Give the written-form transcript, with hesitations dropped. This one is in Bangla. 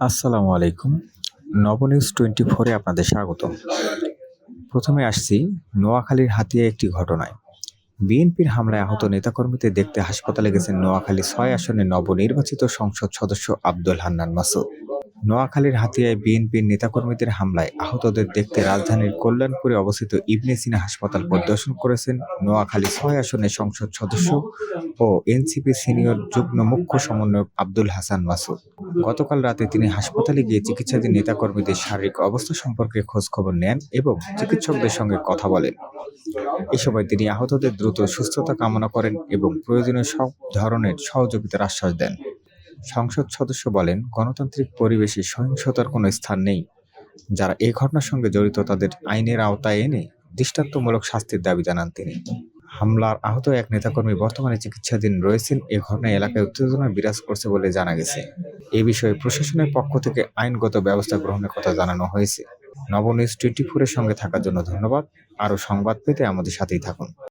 আসসালামু আলাইকুম। নব নিউজ 24 এ আপনাদের স্বাগতম। প্রথমে আসছি নোয়াখালীর হাতিয়া একটি ঘটনায়। বিএনপির হামলায় আহত নেতাকর্মীদের দেখতে হাসপাতালে গেছেন নোয়াখালী ৬ আসনের নবনির্বাচিত সংসদ সদস্য আব্দুল হান্নান মাসুদ। নোয়াখালীর হাতিয়ায় বিএনপির নেতাকর্মীদের হামলায় আহতদের দেখতে রাজধানীর কল্যাণপুরে অবস্থিত ইবনে সিনা হাসপাতাল পরিদর্শন করেছেন নোয়াখালী ৬ আসনের সংসদ সদস্য ও এনসিপি সিনিয়র যুগ্ম মুখ্য সমন্বয়ক আব্দুল হাসান মাসুদ। গতকাল রাতে তিনি হাসপাতালে গিয়ে চিকিৎসাধীন নেতাকর্মীদের শারীরিক অবস্থা সম্পর্কে খোঁজখবর নেন এবং চিকিৎসকদের সঙ্গে কথা বলেন। এ সময় তিনি আহতদের দ্রুত সুস্থতা কামনা করেন এবং প্রয়োজনীয় সব ধরনের সহযোগিতার আশ্বাস দেন। সংসদ সদস্য বলেন, গণতান্ত্রিক পরিবেশে সহিংসতার কোনো স্থান নেই। যারা এই ঘটনার সঙ্গে জড়িত তাদের আইনের আওতায় এনে দৃষ্টান্তমূলক শাস্তির দাবি জানান তিনি। হামলার আহত এক নেতাকর্মী বর্তমানে চিকিৎসাধীন রয়েছেন। এ ঘটনায় এলাকায় উত্তেজনা বিরাজ করছে বলে জানা গেছে। এ বিষয়ে প্রশাসনের পক্ষ থেকে আইনগত ব্যবস্থা গ্রহণের কথা জানানো হয়েছে। নব নিউজ 24 এর সঙ্গে থাকার জন্য ধন্যবাদ। আরও সংবাদ পেতে আমাদের সাথেই থাকুন।